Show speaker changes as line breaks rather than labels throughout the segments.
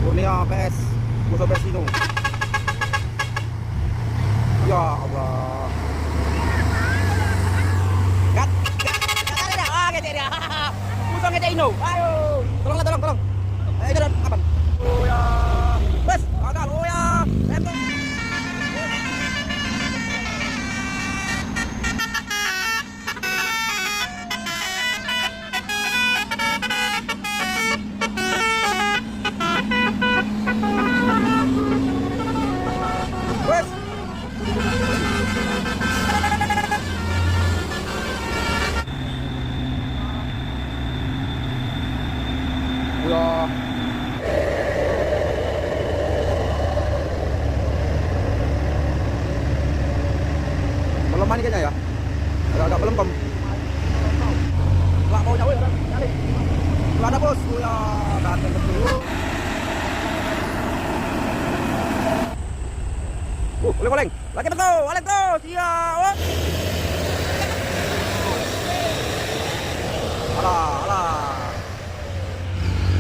Kurnia PS Musuh Persino. Ya Allah. Gat. Ada. Ah, ngecek dia. Musuh ngecek Ino. Ayo. Tolong. Ayo jalan kapan? Oh ya. Bes, gagal. Oh ya. Lempar. Ya. Melemah nih kayaknya ya. Agak pelempem. Nggak mau jauh ya, nyali. Nggak ada bos. Ya, datang ke dulu. Oleng. Lagi betul, oleng terus. Iya, oh. Alah.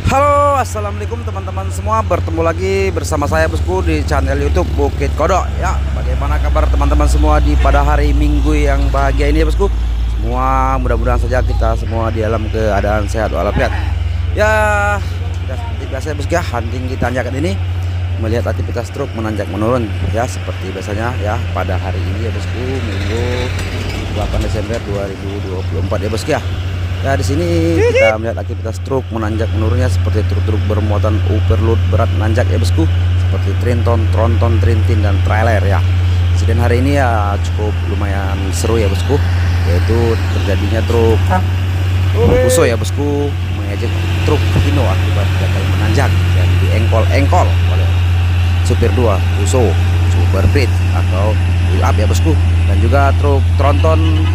Halo, assalamualaikum teman-teman semua. Bertemu lagi bersama saya bosku di channel YouTube Bukit Kodok. Ya, bagaimana kabar teman-teman semua di pada hari Minggu yang bahagia ini ya bosku? Semua mudah-mudahan saja kita semua di dalam keadaan sehat walafiat. Ya, seperti biasa ya bosku ya, hunting kita tanjakan ini melihat aktivitas truk menanjak menurun ya seperti biasanya ya pada hari ini ya bosku, Minggu 8 Desember 2024 ya bosku ya. Ya di sini kita melihat aktivitas truk menanjak menurunnya seperti truk-truk bermuatan overload berat menanjak ya bosku, seperti trinton, tronton, trintin dan trailer ya. Insiden hari ini ya cukup lumayan seru ya bosku, yaitu terjadinya truk Fuso ya bosku mengejek truk Hino akibat gagal menanjak dan diengkol oleh supir 2 Fuso Super Bridge atau wheel up ya bosku, dan juga truk tronton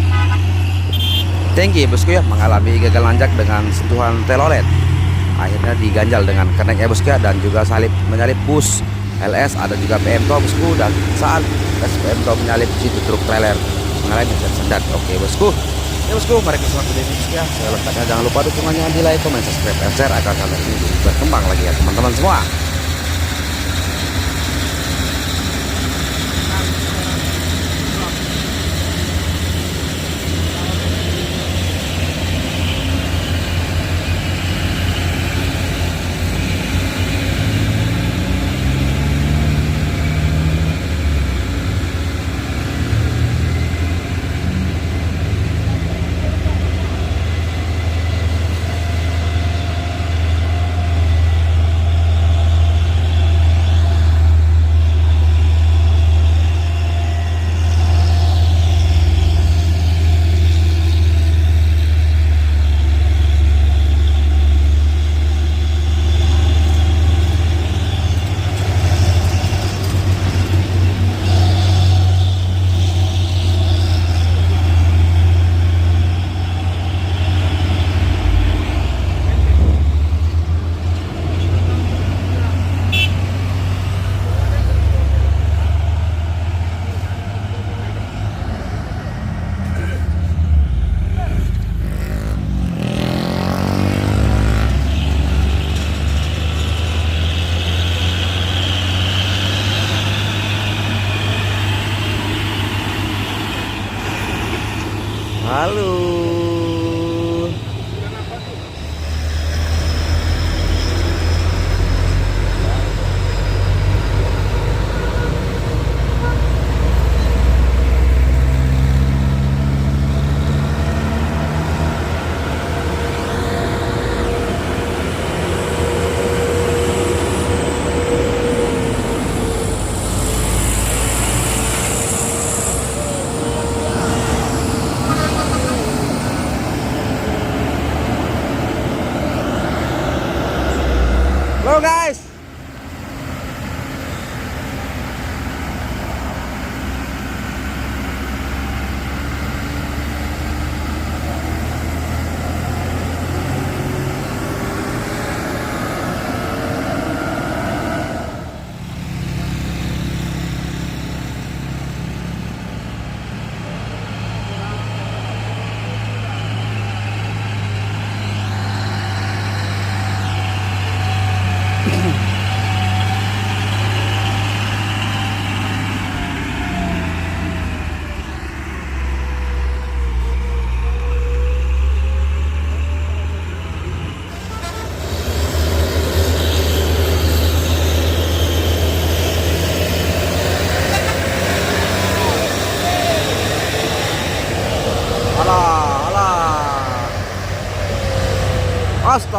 tinggi bosku ya mengalami gagal nanjak dengan sentuhan telolet, akhirnya diganjal dengan kenek ya bosku ya, dan juga menyalip bus LS ada juga PMTO bosku, dan saat PMTO menyalip situ truk trailer mengalami sendat. Oke bosku ya bosku, mari kita simak video ini bosku ya. Selengkapnya jangan lupa dukungannya di like, comment, subscribe, dan share agar channel ini berkembang lagi ya teman-teman semua. Halo. Halo guys.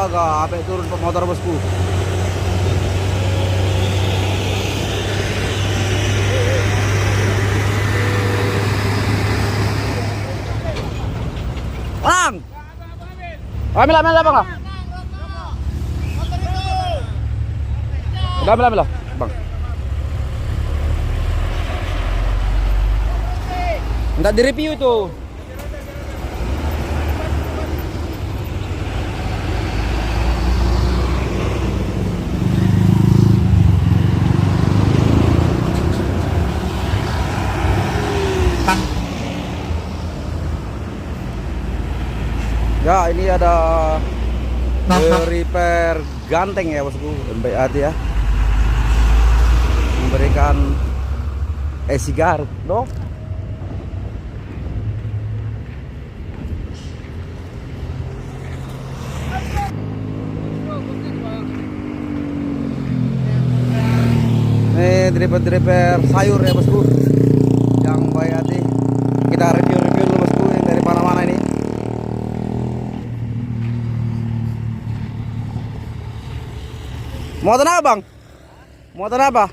Astaga, sampai turun pemotor bosku. Bang. Ambil bang. Ambil bang. Enggak di-review itu. Ya, ini ada repair ganteng ya bosku, baik hati ya. Memberikan sigar, dong. Ini repair sayur ya bosku, yang baik hati. Kita review dulu bosku, ini dari mana-mana ini. Muatan apa bang? Muatan apa?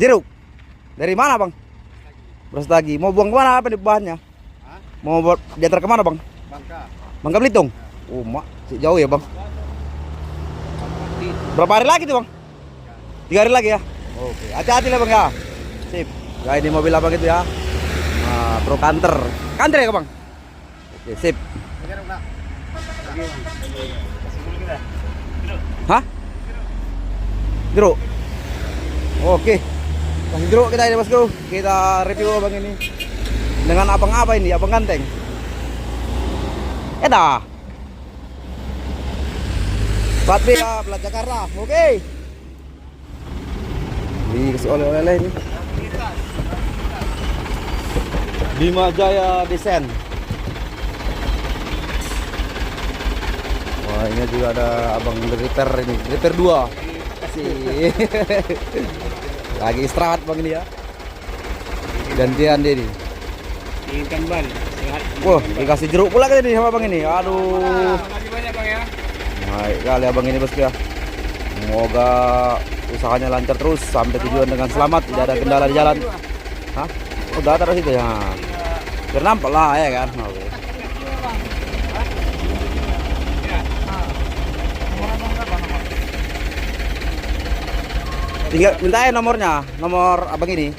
Jeruk. Dari mana bang? Brastagi. Mau buang kemana apa nih bahannya? Mau buat diantar kemana bang? Bangka Belitung. Oh mak, jauh ya bang. Berapa hari lagi tuh bang? 3 hari lagi ya. Oke, hati-hati lah bang ya. Sip. Ya ini mobil apa gitu ya? Nah, truk kanter. Kanter ya bang? Oke, sip. Hah? Jeruk. Oke. Kasih jeruk kita ini bosku. Kita review abang ini. Dengan abang apa ini? Abang ganteng. Dah. Plat B ya, plat Jakarta. Oke. Dikasih oleh-oleh ini. Bima Jaya Desain. Wah, ini juga ada abang repair ini, repair 2. Lagi istirahat bang ini ya. Gantian dia nih.
Inginkan ban, sehat.
Wah, dikasih jeruk pula kan ini sama bang ini. Aduh.
Makasih banyak bang ya.
Baik kali abang ini bosku ya. Semoga usahanya lancar terus sampai tujuan dengan selamat, tidak ada kendala di jalan. Hah? Udah terus itu ya. Biar nampak lah ya kan. Oke. Tinggal minta nomornya, nomor abang ini.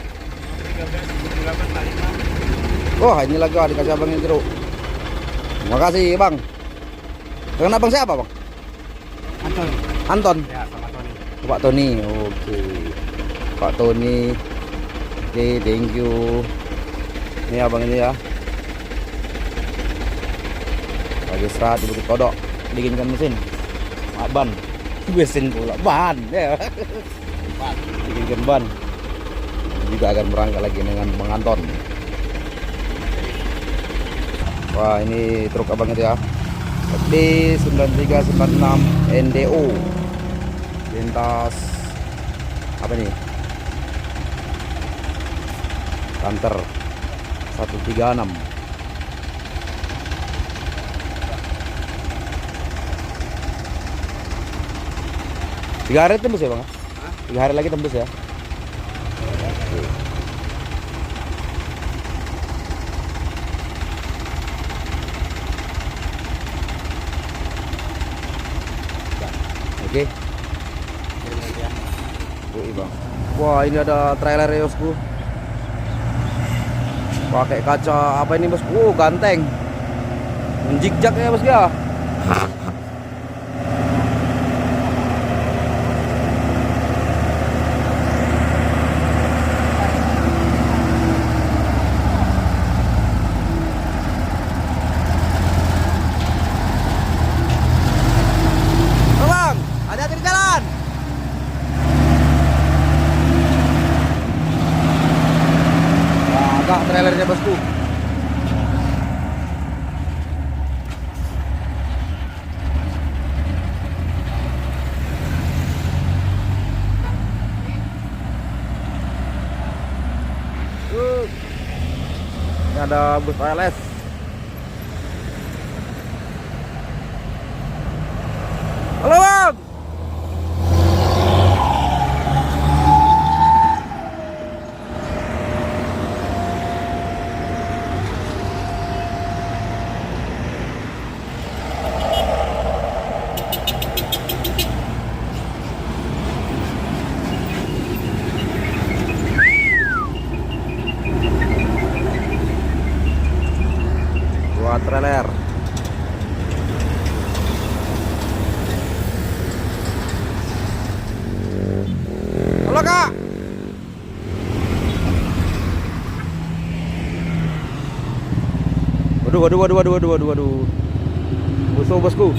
Wah, ini lagi dikasih abang ini jeruk. Terima kasih bang. Dengan abang siapa bang?
Anton.
Anton.
Ya, sama Tony.
Pak Tony. Oke. Pak Tony. Oke, thank you. Ini abang ini ya. Lagi istirahat di Bukit Kodok. Dinginkan mesin. Ban. Mesin pula ban. Ya. Dinginkan ban. Juga akan berangkat lagi dengan Bang Anton. Wah, ini truk abang itu ya. D9396 NDO. Lintas apa nih? Kanter 136. Tiga hari tembus ya bang? 3 hari lagi tembus ya? Oke. Bang. Wah, ini ada trailer ya bosku. Pakai kaca apa ini bosku? Ganteng. Menjikjak ya bosku ya. Bang, hati-hati di jalan. Agak trailernya bosku. Ini ada bus ALS. trailer. Halo kak. Waduh. Bosku.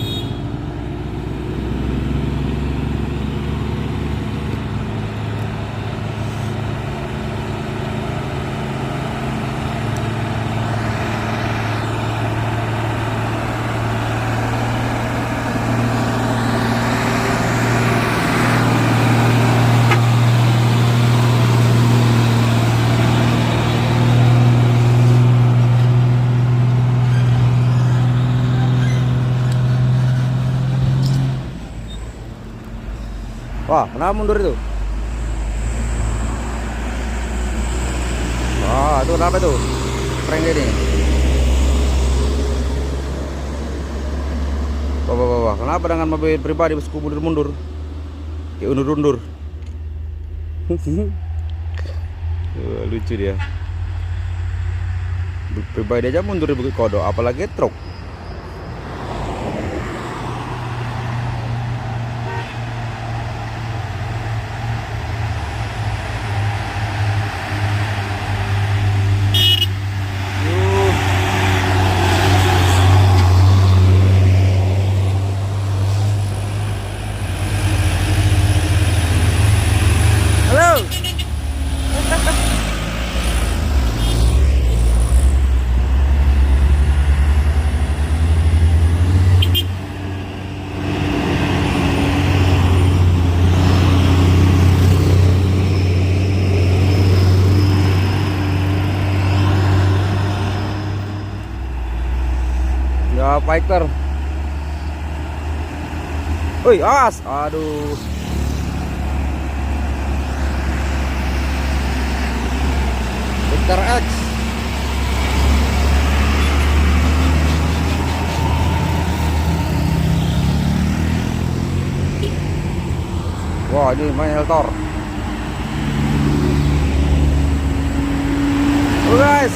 Wah, kenapa mundur itu? Wah, itu kenapa itu? Prank ini. Wah, kenapa dengan mobil pribadi bosku mundur-mundur? Kayak undur-undur. Lucu dia. Pribadi aja mundur di Bukit Kodok, apalagi truk. Halo. Ya, fighter. Woi, awas. Aduh. Victor X. Wah, ini main Eltor. Halo guys.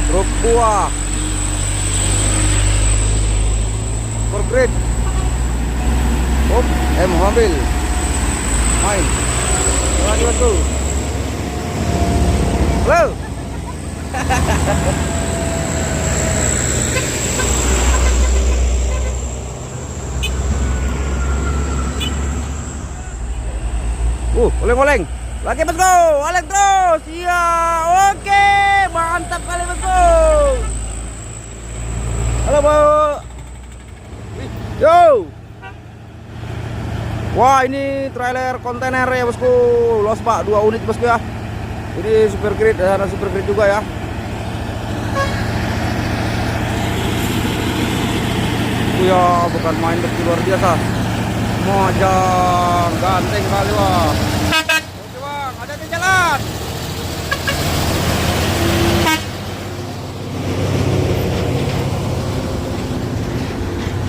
Truk buah. Grade. Mobil. Main. Waduh. Halo. Oleng-oleng. Lagi bosku, oleng terus. Iya, oke. Mantap kali bosku. Halo, Bu. Yo. Wah, ini trailer kontainer ya bosku. Los Pak, 2 unit bosku ya. Ini super grid, ada super grid juga ya. Ya, bukan main betul, luar biasa. Mojang, ganteng kali wah. Oke bang, ada di jalan.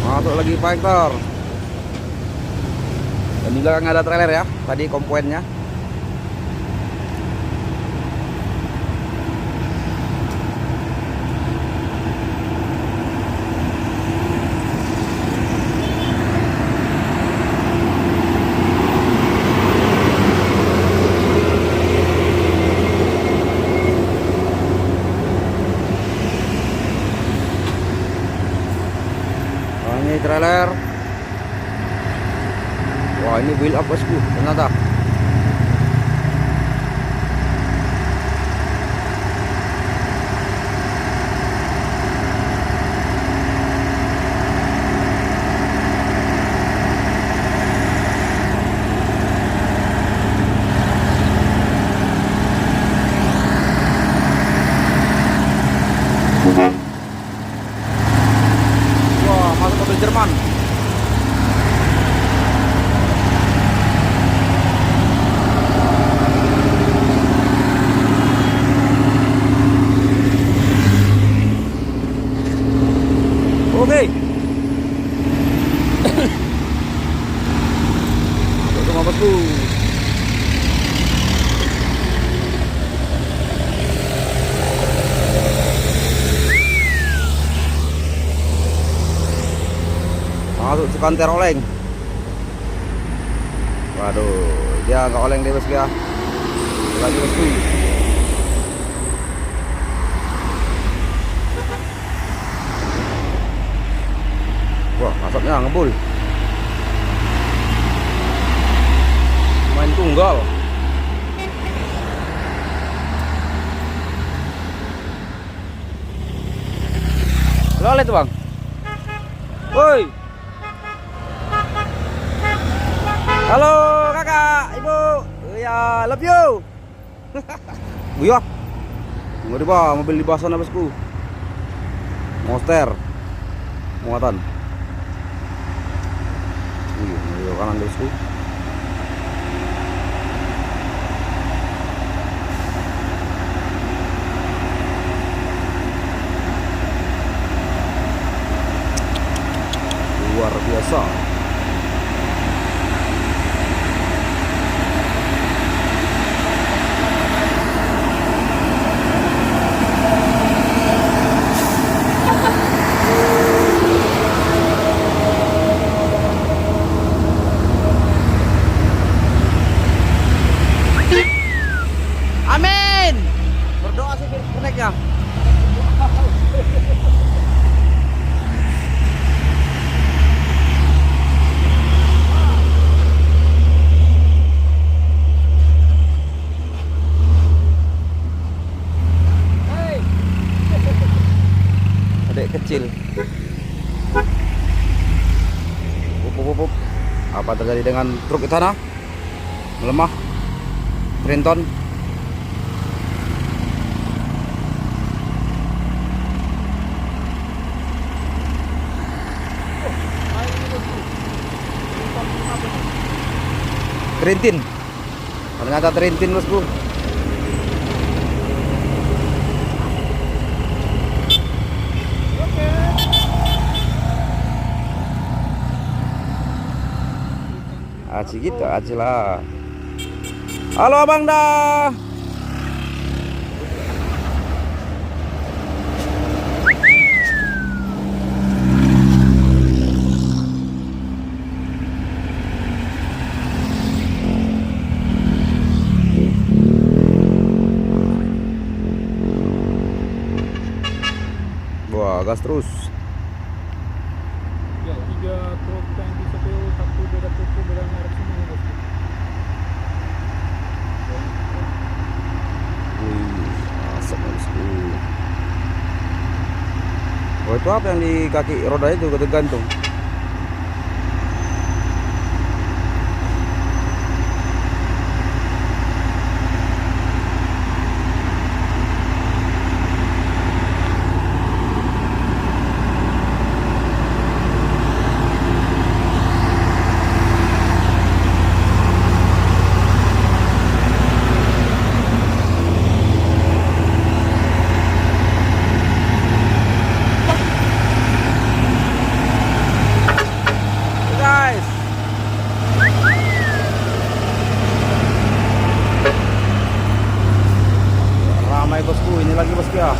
Masuk lagi fighter. Dan di belakang ada trailer ya, tadi kompoennya. Ini trailer. Wah, ini wheel up bosku ternyata. Wah, masuk mobil Jerman. masuk Sukanter oleng. Waduh, dia nggak oleng deh bosku ya. Lagi bosku. Wah, asapnya ngebul. Main tunggal. Lole tuh bang. Woi. Halo kakak, ibu. Ya, love you. Buya. Nggak dibawa mobil di bawah sana bosku. Monster. Muatan. Wih, kanan bosku. Luar biasa. Amin. Berdoa sih connect ya. Adek kecil. Up. Apa terjadi dengan truk di sana? Melemah. Trinton. Trintin. Ternyata Trintin bosku. Aci gitu, aci lah. Halo abang dah. Wah, gas terus.
Ya, 3 truk tangki sepuluh, satu beda tuku, beda merek semua bosku.
Wih, asap bosku. Oh, itu apa yang di kaki roda itu ketergantung? Guys, ramai bosku, ini lagi bosku ya.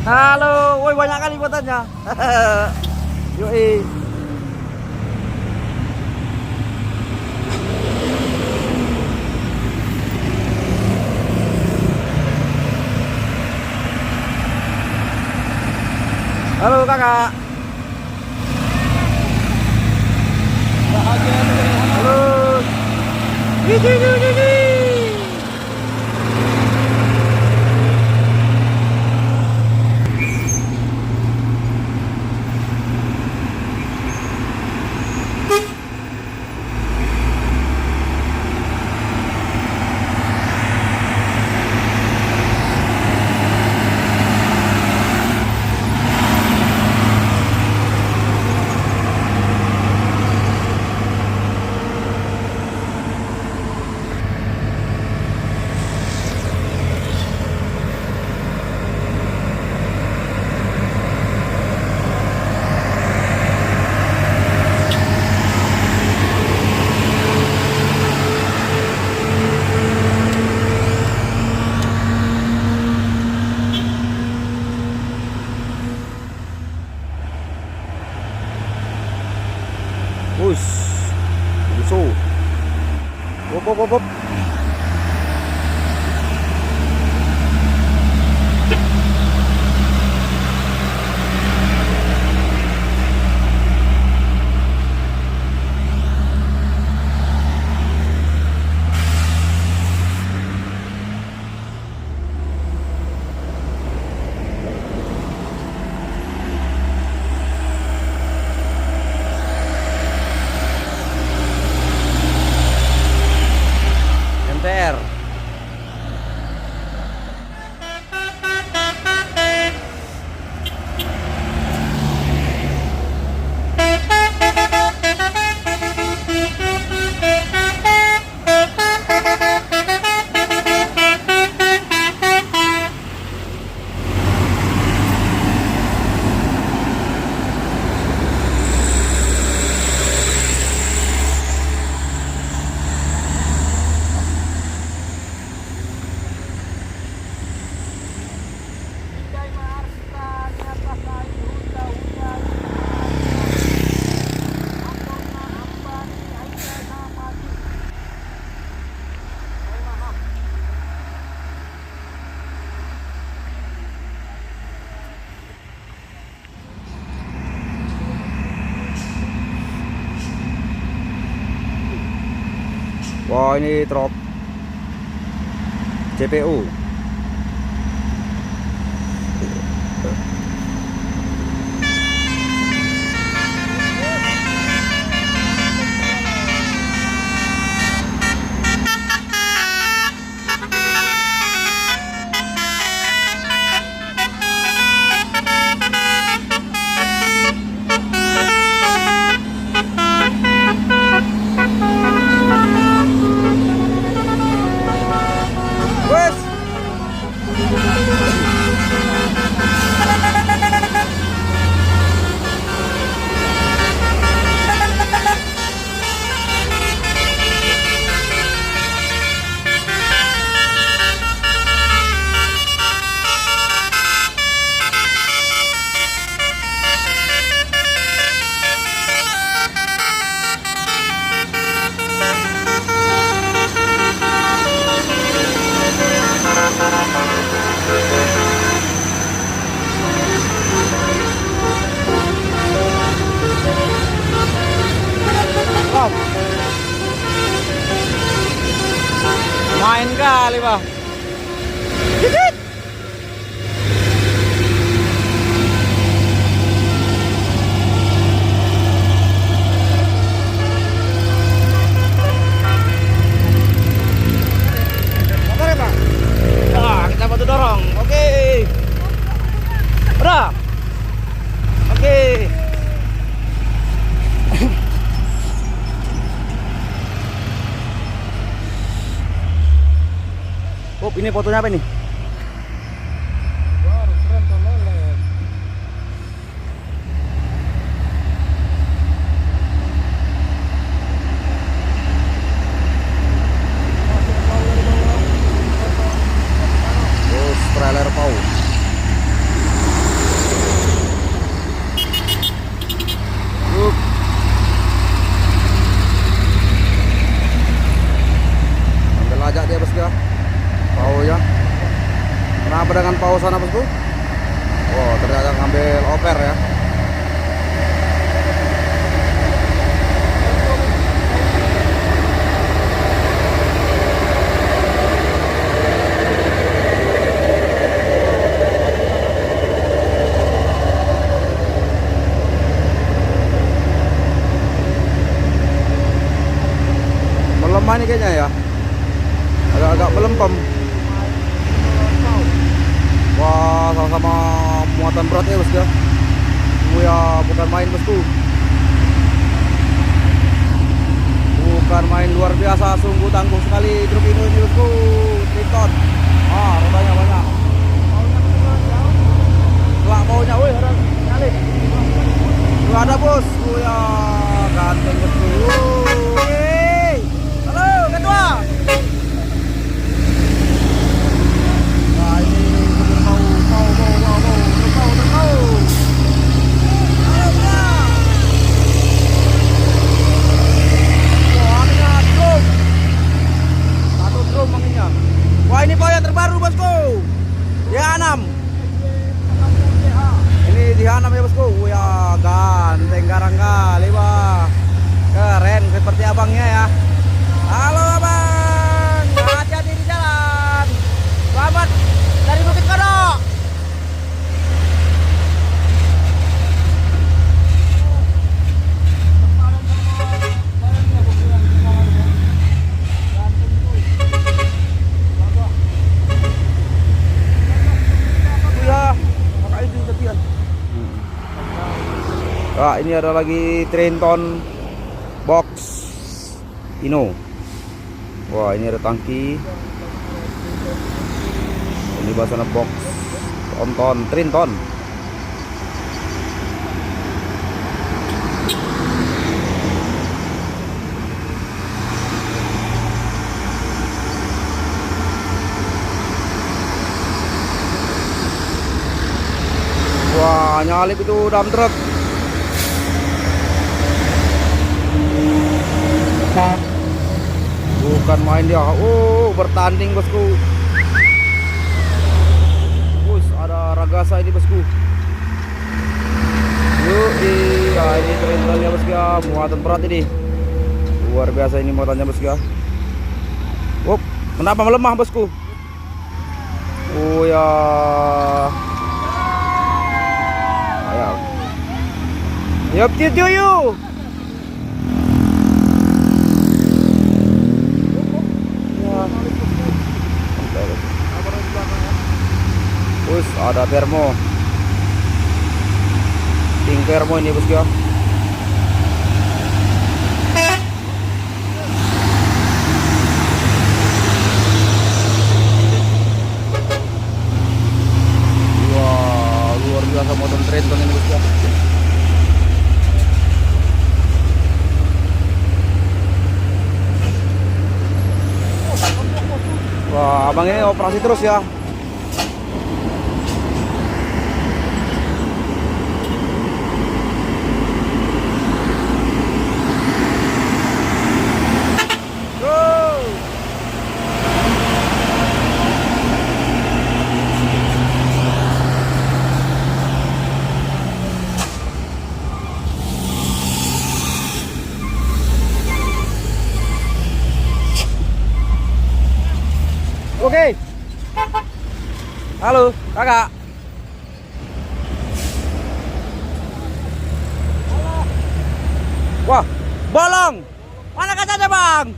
Halo, woi banyak kali buatannya. Yoi. Halo kakak. Halo. Gigi. Us. Musuh. Hop hop hop hop. MTR. Wah, ini truk CPU. Wes. Main kali, Bang. Dikit. Motor ya, Bang? Ya, kita bantu dorong. Oke. Udah. Oke. Oh, ini fotonya apa nih?
Wah, keren tuh lelet. Masuk ke bawah dari bawah.
Terus trailer pau. Yuk. Ambil aja dia, bosku. Pau ya. Kenapa dengan pau sana, bosku? Oh, ternyata ngambil oper ya. Melemah nih kayaknya ya. Agak-agak melempem. Wah, sama-sama muatan berat ya, bosku ya. Ya, bukan main, bosku. Bukan main, luar biasa, sungguh tangguh sekali truk ini, bosku. Triton. Ah, rodanya banyak. Kelak baunya, wih, ada nyalip. Tuh ada, bos. Ya, ganteng, bosku. Wih. Halo, ketua. Nah, ini mau. Wah, ini ada lagi Trenton box Ino. Wah, ini ada tangki. Ini bahasanya box Trenton. Wah, nyalip itu dump truck. Bukan main dia. Oh, bertanding bosku. Bus, ada ragasa ini bosku. Yuk, ini Trentonnya bosku ya. Muatan berat ini. Luar biasa ini muatannya bosku ya. Oh, kenapa melemah bosku? Oh ya. Yup, cucu yuk. Bus, ada termo. Ting termo ini bosku ya. Wah, luar biasa motor Trenton ini bosku ya. Wah, abang ini operasi terus ya. Oke. Halo, kakak. Wah, bolong. Mana kacanya, Bang?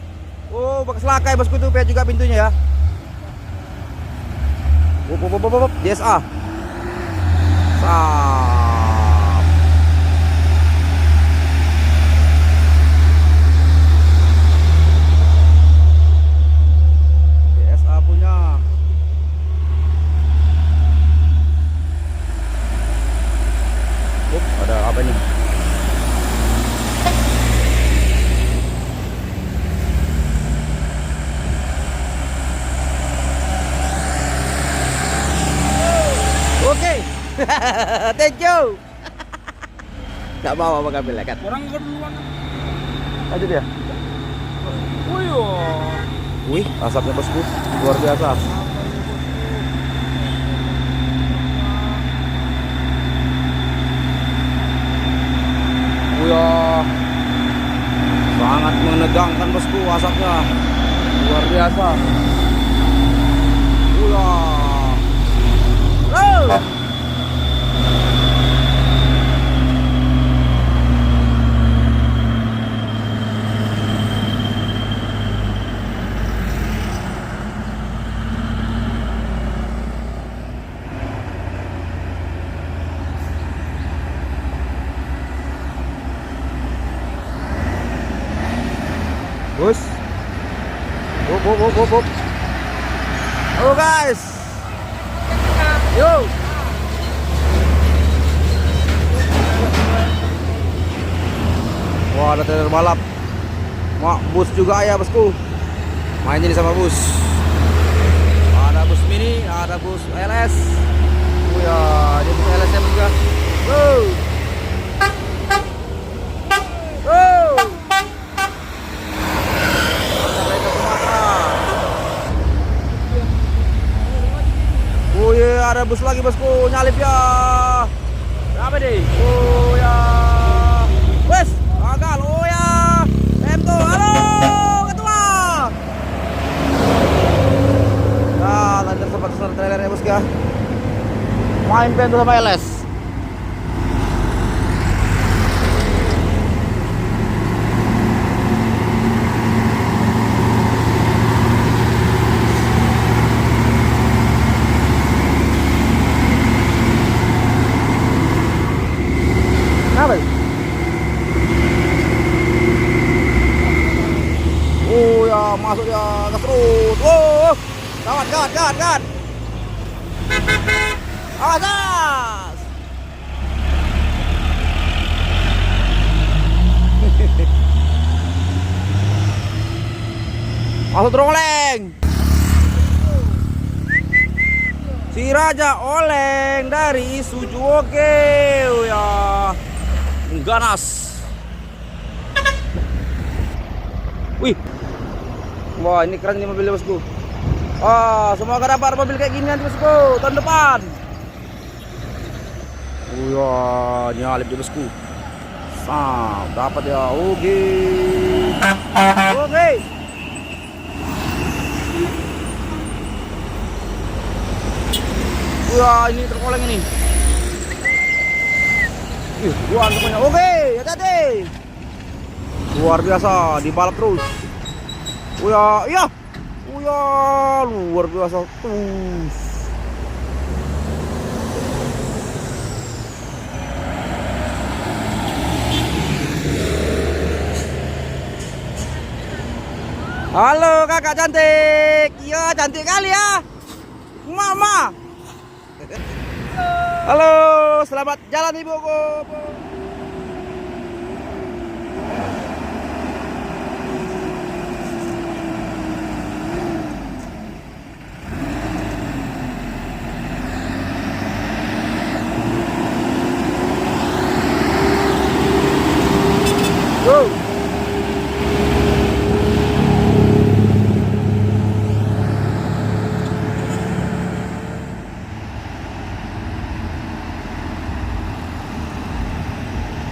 Oh, bekas lakai bosku tuh, juga pintunya ya. DSA. Sap. DSA punya. Ada apa nih? Oke. Thank you. Gak mau apa ngambil kan?
Orang keduluan.
Lanjut ya.
Wih,
Wih, asapnya bosku luar biasa. Wih, sangat menegangkan bosku asapnya. Luar biasa. Wih. Bus. Up. Halo guys. Yo. Wah, ada trailer balap. Wah, bus juga ya bosku. Main ini sama bus. Ada bus mini, ada bus LS. Oh ya, dia bus LS nya juga. Wow. Wow. Oh iya, ada bus lagi bosku, nyalip ya. Apa deh? Oh ya. Wes, gagal. Oh ya. Tempo. Halo, ketua. Nah, tadi sempat trailer ya bosku ya. Main Pento sama LS. Apa? masuk ya, gas terus. Oh, gawat, gawat. Awas. Masuk teroleng. Si Raja oleng dari Sujuoke ya. Ganas. Wih. Wah, ini keren nih mobilnya, bosku. Semoga dapat mobil kayak gini nanti, bosku, tahun depan. Ya, nyalip dia, bosku. Dapat ya. Oke. Wah, ini terkoleng ini. Buan semuanya. Oke, hati-hati. Luar biasa, dibalap terus. Iya. Luar biasa. Halo kakak cantik. Iya, cantik kali ya. Mama. Halo, selamat jalan ibuku.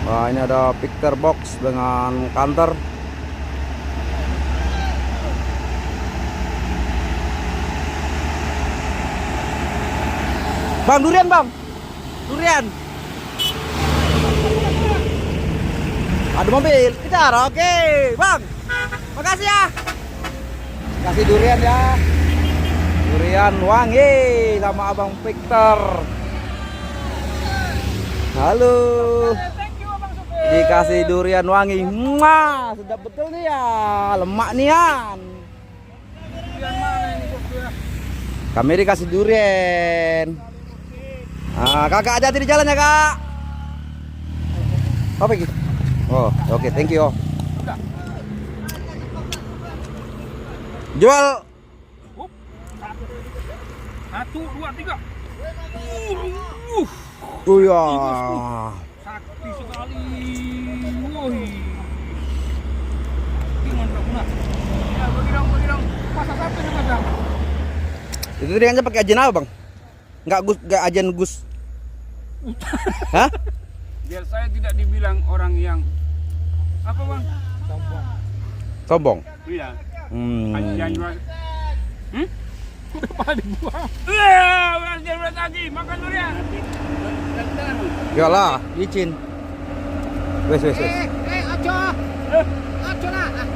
Wah, ini ada picture box dengan kantor. Bang, durian bang. Durian. Ada mobil, kejar. Oke, bang. Makasih ya. Kasih durian ya. Durian wangi sama abang Victor. Halo. Dikasih durian wangi. Sedap betul nih ya. Lemak nian.
Durian mana ini, bos ya?
Kami dikasih durian. Kakak hati-hati di jalan ya, Kak. Apa gitu? Oh, oke, thank you. Jual.
1, 2, 3.
Ya.
Sakti sekali. Woi. Gimana nak? Ya, bagi dong. Pasang sampai nih, pasang.
Itu duriannya pakai ajen apa, Bang? Enggak ajen Gus. Hah?
Biar saya tidak dibilang orang yang apa, Bang?
Sombong.
Iya.
Hmm.
Udah dibuang. Iya, jangan lagi makan durian.
Yalah, licin. Wes.
Aco. Aco nak.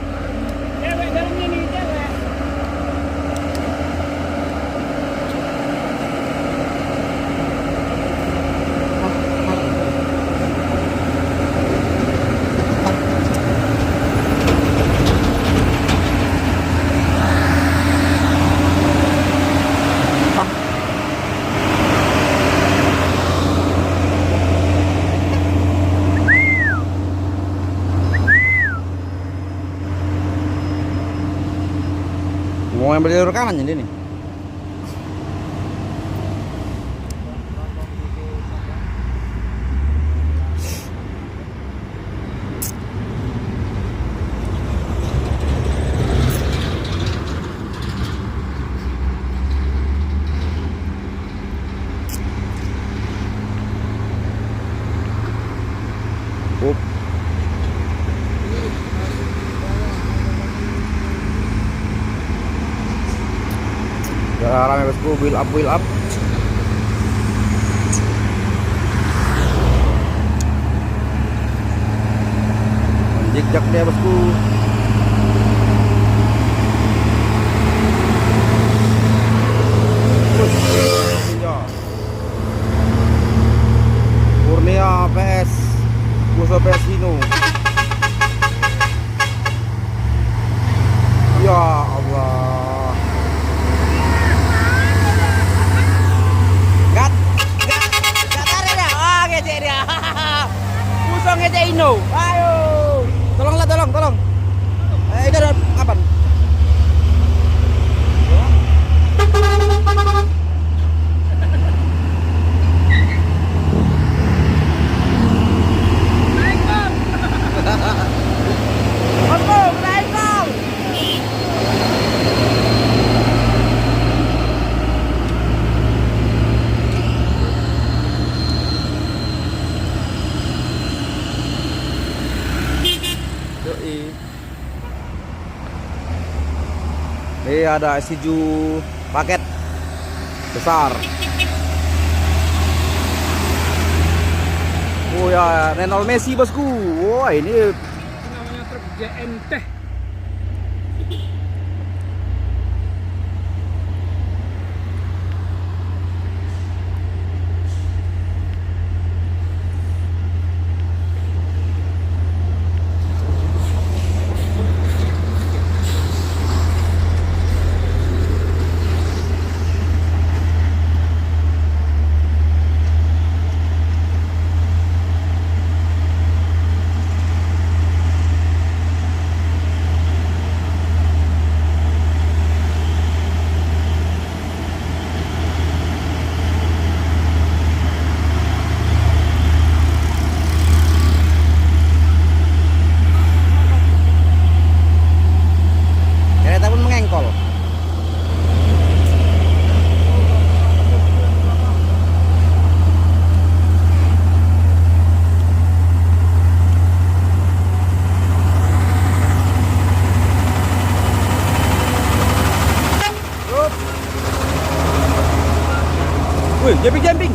Cewek dalamnya nih, cewek.
Mau yang beli rekaman jadi nih. Rame bosku, wheel up. Jejak dia bosku. Kurnia PS Musa PS Hino. Ya tolong ngecek Indo. Ayo. Tolonglah, tolong. Itu ada apa? Ini ada SCJ paket besar. Oh ya, Renol Messi bosku. Wah ini
Namanya truk JNT.
kereta pun mengengkol. Wih, jumping.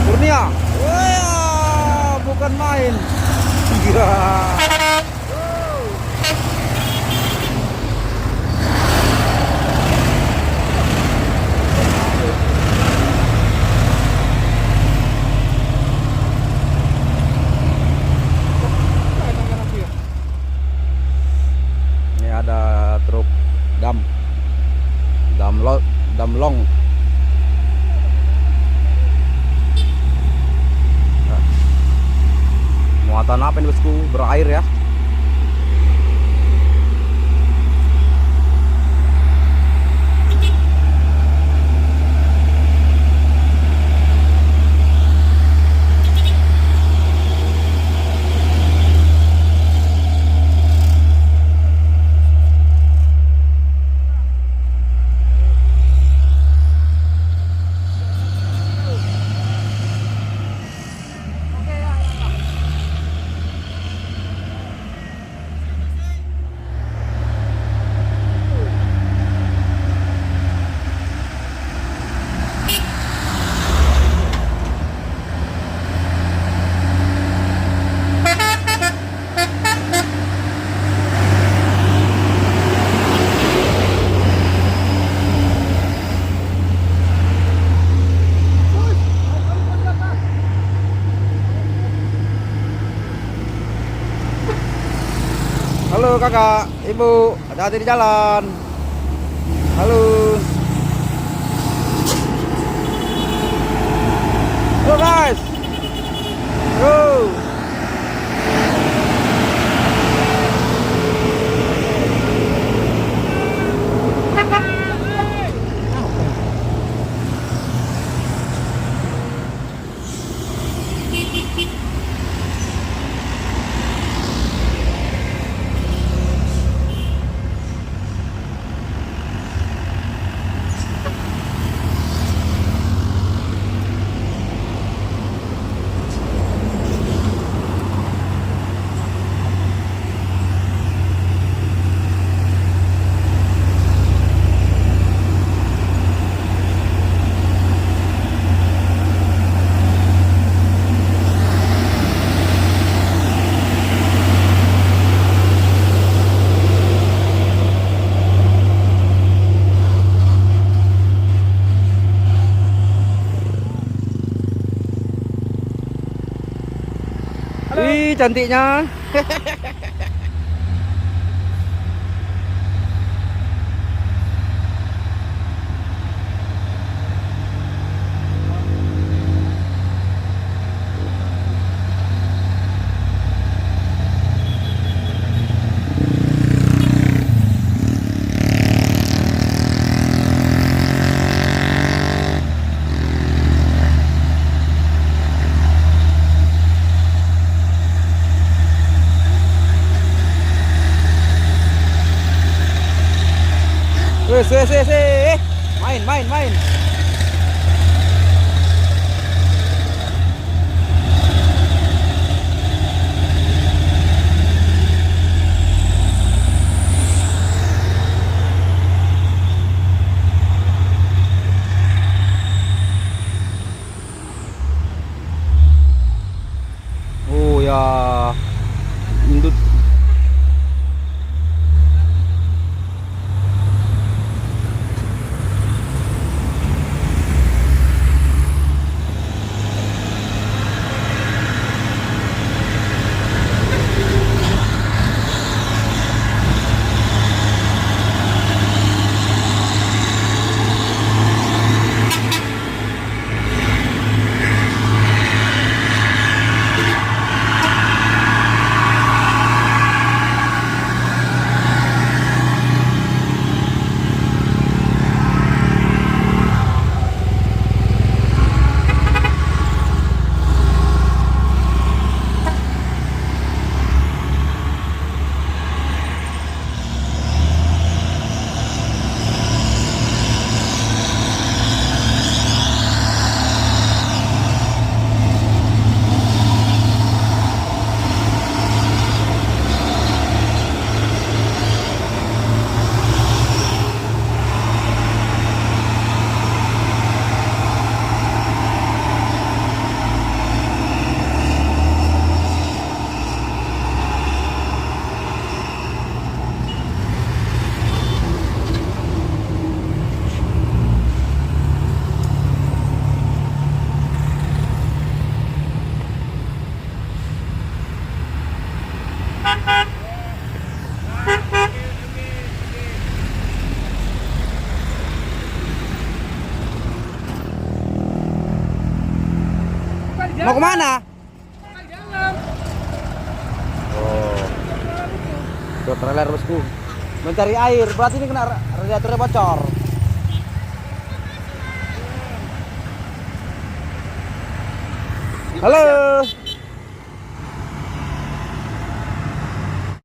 Kurnia. Wah, bukan main. Gila. Ini ada truk damlong. Muatan apa ini bosku? Berair ya. Halo kakak, ibu, hati-hati di jalan. Halo. Halo guys. Go. Ih, cantiknya. Wes, wes, wes, main, main, main. Oh ya, indut. Mau kemana? Oh, ke trailer bosku. Mencari air, berarti ini kena radiatornya bocor. Halo.